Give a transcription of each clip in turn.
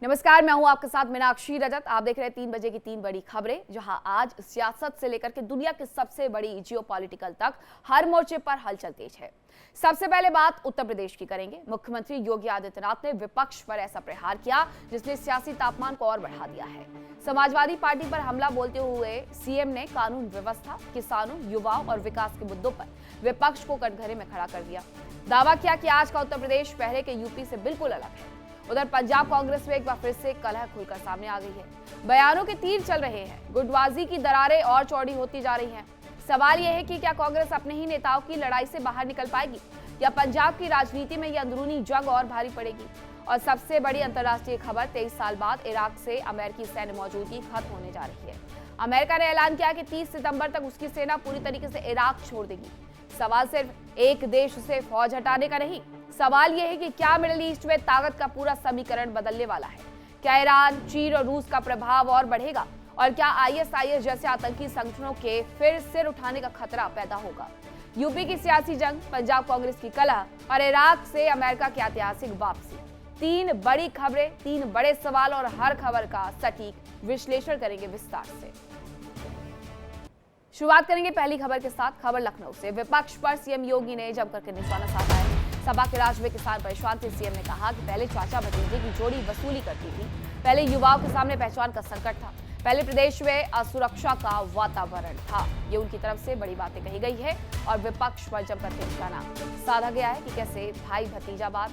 नमस्कार, मैं हूं आपके साथ मीनाक्षी रजत। आप देख रहे हैं 3 बजे की 3 बड़ी खबरें, जहां आज सियासत से लेकर के दुनिया की सबसे बड़ी जियोपॉलिटिकल तक हर मोर्चे पर हलचल तेज है। सबसे पहले बात उत्तर प्रदेश की करेंगे। मुख्यमंत्री योगी आदित्यनाथ ने विपक्ष पर ऐसा प्रहार किया जिसने सियासी तापमान को और बढ़ा दिया है। समाजवादी पार्टी पर हमला बोलते हुए सीएम ने कानून व्यवस्था, किसानों, युवाओं और विकास के मुद्दों पर विपक्ष को कटघरे में खड़ा कर दिया। दावा किया कि आज का उत्तर प्रदेश पहले के यूपी से बिल्कुल अलग है। उधर पंजाब कांग्रेस में एक बार फिर से कलह खुलकर सामने आ गई है। बयानों के तीर चल रहे हैं, गुटबाजी की दरारें और चौड़ी होती जा रही हैं। सवाल यह है कि क्या कांग्रेस अपने ही नेताओं की लड़ाई से बाहर निकल पाएगी या पंजाब की राजनीति में यह अंदरूनी जंग और भारी पड़ेगी। और सबसे बड़ी अंतर्राष्ट्रीय खबर, 23 साल बाद इराक से अमेरिकी सैन्य मौजूदगी खत्म होने जा रही है। अमेरिका ने ऐलान किया कि 30 सितंबर तक उसकी सेना पूरी तरीके से इराक छोड़ देगी। सवाल सिर्फ एक देश से फौज हटाने का नहीं, सवाल यह है कि क्या मिडिल ईस्ट में ताकत का पूरा समीकरण बदलने वाला है। क्या ईरान, चीन और रूस का प्रभाव और बढ़ेगा और क्या आईएसआईएस जैसे आतंकी संगठनों के फिर सिर उठाने का खतरा पैदा होगा। यूपी की सियासी जंग, पंजाब कांग्रेस की कलह और इराक से अमेरिका की ऐतिहासिक वापसी। 3 बड़ी खबरें, 3 बड़े सवाल और हर खबर का सटीक विश्लेषण करेंगे विस्तार से। शुरुआत करेंगे पहली खबर के साथ। खबर लखनऊ से। विपक्ष पर सीएम योगी ने जमकर के निशाना साधा है। सभा के राज में किसान परेशान थे। सीएम ने कहा कि पहले चाचा भतीजे की जोड़ी वसूली करती थी, पहले युवाओं के सामने पहचान का संकट था, पहले प्रदेश में असुरक्षा का वातावरण था। ये उनकी तरफ से बड़ी बातें कही गई है और विपक्ष पर जमकर के निशाना साधा गया है कि कैसे भाई भतीजावाद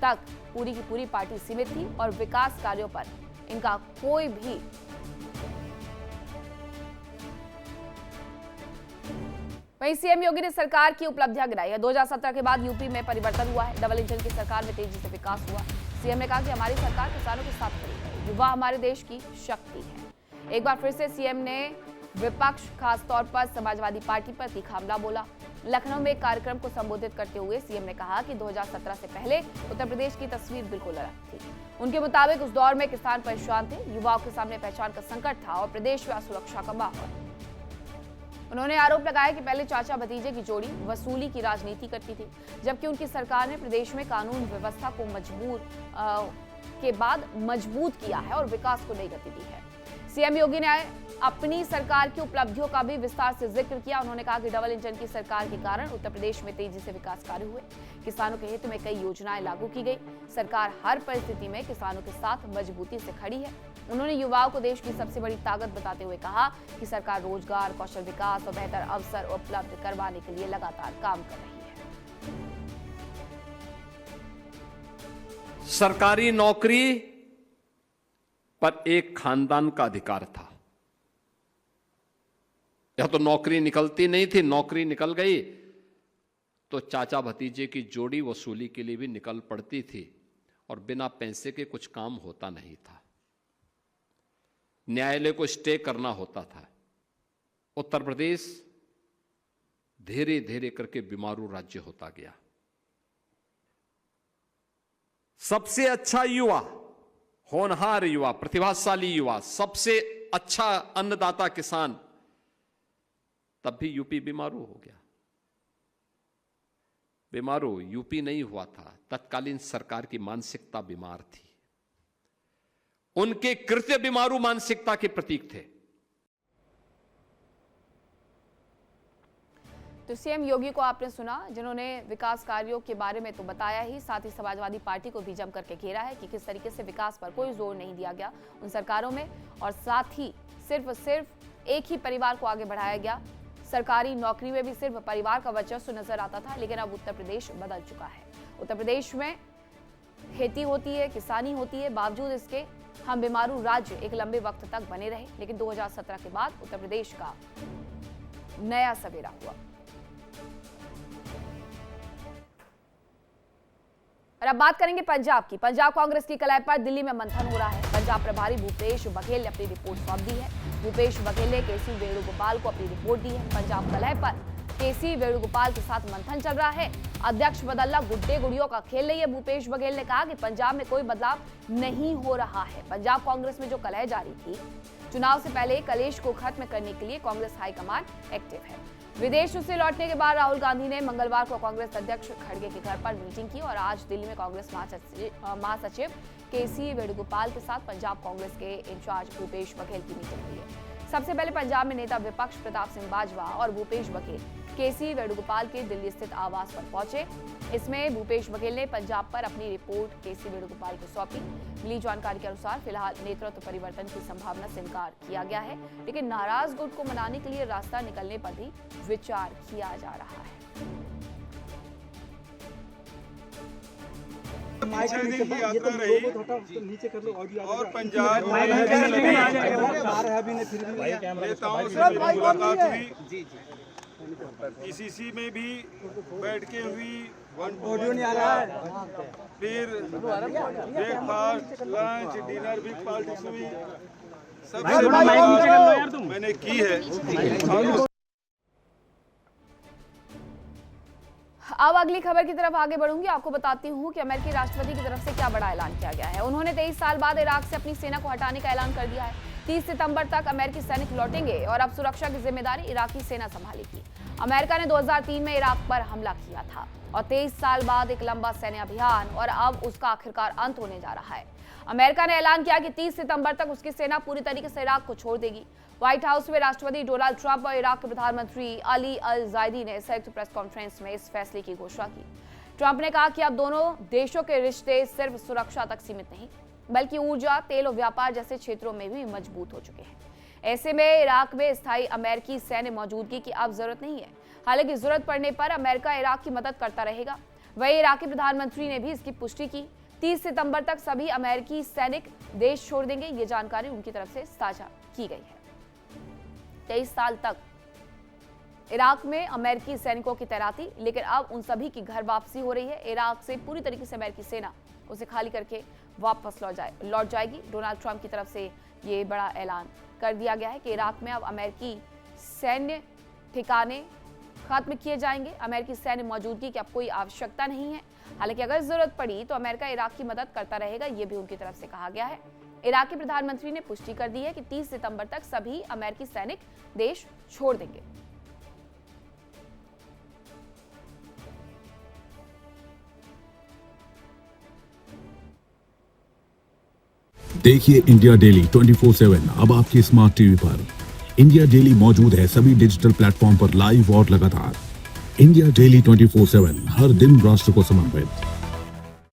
तक पूरी की पूरी पार्टी सीमित थी और विकास कार्यों पर इनका कोई भी वहीं सीएम योगी ने सरकार की उपलब्धियां गिनाई है। 2017 के बाद यूपी में परिवर्तन हुआ है। डबल इंजन की सरकार में तेजी से विकास हुआ। सीएम ने कहा कि हमारी सरकार किसानों के साथ खड़ी है, युवा हमारे देश की शक्ति है। एक बार फिर से सीएम ने विपक्ष, खासतौर पर समाजवादी पार्टी पर तीखा हमला बोला। लखनऊ में एक कार्यक्रम को संबोधित करते हुए सीएम ने कहा कि 2017 से पहले उत्तर प्रदेश की तस्वीर बिल्कुल अलग थी। उनके मुताबिक उस दौर में किसान परेशान थे, युवाओं के सामने पहचान का संकट था और प्रदेश में असुरक्षा का माहौल। उन्होंने आरोप लगाया कि पहले चाचा भतीजे की जोड़ी वसूली की राजनीति करती थी, जबकि उनकी सरकार ने प्रदेश में कानून व्यवस्था को मजबूत किया है और विकास को नई गति दी है। सीएम योगी ने अपनी सरकार की उपलब्धियों का भी विस्तार से जिक्र किया। उन्होंने कहा कि डबल इंजन की सरकार के कारण उत्तर प्रदेश में तेजी से विकास कार्य हुए, किसानों के हित में कई योजनाएं लागू की गई। सरकार हर परिस्थिति में किसानों के साथ मजबूती से खड़ी है। उन्होंने युवाओं को देश की सबसे बड़ी ताकत बताते हुए कहा कि सरकार रोजगार, कौशल विकास और बेहतर अवसर उपलब्ध करवाने के लिए लगातार काम कर रही है। सरकारी नौकरी पर एक खानदान का अधिकार था। या तो नौकरी निकलती नहीं थी, नौकरी निकल गई तो चाचा भतीजे की जोड़ी वसूली के लिए भी निकल पड़ती थी और बिना पैसे के कुछ काम होता नहीं था। न्यायालय को स्टे करना होता था। उत्तर प्रदेश धीरे धीरे करके बीमारू राज्य होता गया। सबसे अच्छा युवा, होनहार युवा, प्रतिभाशाली युवा, सबसे अच्छा अन्नदाता किसान, तब भी यूपी बीमारू हो गया। बीमारू यूपी नहीं हुआ था, तत्कालीन सरकार की मानसिकता बीमार थी। उनके कृत्य बीमारू मानसिकता के प्रतीक थे। तो सीएम योगी को आपने सुना, जिन्होंने विकास कार्यों के बारे में तो बताया ही, साथ ही समाजवादी पार्टी को भी जम करके घेरा है कि किस तरीके से विकास पर कोई जोर नहीं दिया गया उन सरकारों में, और साथ ही सिर्फ एक ही परिवार को आगे बढ़ाया गया। सरकारी नौकरी में भी सिर्फ परिवार का वर्चस्व नजर आता था, लेकिन अब उत्तर प्रदेश बदल चुका है। उत्तर प्रदेश में खेती होती है, किसानी होती है, बावजूद इसके हम बीमारू राज्य एक लंबे वक्त तक बने रहे। लेकिन 2017 के बाद उत्तर प्रदेश का नया सवेरा हुआ। और अब बात करेंगे पंजाब की। पंजाब कांग्रेस की कलाई पर दिल्ली में मंथन हो रहा है। पंजाब प्रभारी भूपेश बघेल ने अपनी रिपोर्ट सौंप दी है। भूपेश बघेल ने केसी वेणुगोपाल को अपनी रिपोर्ट दी है। पंजाब कलह पर केसी वेणुगोपाल के साथ मंथन चल रहा है। अध्यक्ष बदलना गुड्डे गुड़ियों का खेल नहीं है। भूपेश बघेल ने कहा कि पंजाब में कोई बदलाव नहीं हो रहा है। पंजाब कांग्रेस में जो कलह जारी थी, चुनाव से पहले कलेश को खत्म करने के लिए कांग्रेस हाईकमान एक्टिव है। विदेश से लौटने के बाद राहुल गांधी ने मंगलवार को कांग्रेस अध्यक्ष खड़गे के घर पर मीटिंग की और आज दिल्ली में कांग्रेस महासचिव केसी वेणुगोपाल के साथ पंजाब कांग्रेस के इंचार्ज भूपेश बघेल की मीटिंग हुई है। सबसे पहले पंजाब में नेता विपक्ष प्रताप सिंह बाजवा और भूपेश बघेल केसी वेणुगोपाल के दिल्ली स्थित आवास पर पहुंचे। इसमें भूपेश बघेल ने पंजाब पर अपनी रिपोर्ट केसी वेणुगोपाल को सौंपी। मिली जानकारी के अनुसार फिलहाल नेतृत्व परिवर्तन की संभावना से इनकार किया गया है, लेकिन नाराज गुट को मनाने के लिए रास्ता निकलने पर भी विचार किया जा रहा है। और पंजाब नेताओं से मेरी मुलाकात हुई, पीसीसी में भी बैठ के हुई, ऑडियो नहीं आ रहा है, फिर ब्रेकफास्ट, लंच, डिनर भी पॉलिटिक्स हुई, सबसे बात मैंने की है। अब अगली खबर की तरफ आगे बढ़ूंगी। आपको बताती हूं कि अमेरिकी राष्ट्रपति की तरफ से क्या बड़ा ऐलान किया गया है। उन्होंने 23 साल बाद इराक से अपनी सेना को हटाने का ऐलान कर दिया है। 30 सितंबर तक अमेरिकी सैनिक लौटेंगे और अब सुरक्षा की जिम्मेदारी इराकी सेना संभालेगी। अमेरिका ने 2003 में इराक पर हमला किया था और 23 साल बाद एक लंबा सैन्य अभियान और अब उसका आखिरकार अंत होने जा रहा है। अमेरिका ने ऐलान किया कि 30 सितंबर तक उसकी सेना पूरी तरीके से इराक को छोड़ देगी। व्हाइट हाउस में राष्ट्रपति डोनाल्ड ट्रंप और इराक के प्रधानमंत्री अली अल जायदी ने संयुक्त प्रेस कॉन्फ्रेंस में इस फैसले की घोषणा की। ट्रंप ने कहा कि अब दोनों देशों के रिश्ते सिर्फ सुरक्षा तक सीमित नहीं, बल्कि ऊर्जा, तेल और व्यापार जैसे क्षेत्रों में भी मजबूत हो चुके हैं। ऐसे में इराक में स्थायी अमेरिकी सैन्य मौजूदगी की अब जरूरत नहीं है। हालांकि जरूरत पड़ने पर अमेरिका इराक की मदद करता रहेगा। वहीं इराकी प्रधानमंत्री ने भी इसकी पुष्टि की। 30 सितंबर तक सभी अमेरिकी सैनिक देश छोड़ देंगे, ये जानकारी उनकी तरफ से साझा की गई है। 23 साल तक इराक में अमेरिकी सैनिकों की तैनाती, लेकिन अब उन सभी की घर वापसी हो रही है। इराक से पूरी तरीके से अमेरिकी सेना उसे खाली करके वापस लौट जाएगी। डोनाल्ड ट्रंप की तरफ से ये बड़ा ऐलान कर दिया गया है कि इराक में अब अमेरिकी सैन्य ठिकाने खत्म किए जाएंगे। अमेरिकी सैन्य मौजूदगी की अब कोई आवश्यकता नहीं है। हालांकि अगर जरूरत पड़ी तो अमेरिका इराक की मदद करता रहेगा, ये भी उनकी तरफ से कहा गया है। इराकी प्रधानमंत्री ने पुष्टि कर दी है कि 30 सितंबर तक सभी अमेरिकी सैनिक देश छोड़ देंगे। देखिए इंडिया डेली 24/7 अब आपके स्मार्ट टीवी पर। इंडिया डेली मौजूद है सभी डिजिटल प्लेटफॉर्म पर लाइव और लगातार। इंडिया डेली 24/7 हर दिन राष्ट्र को समर्पित।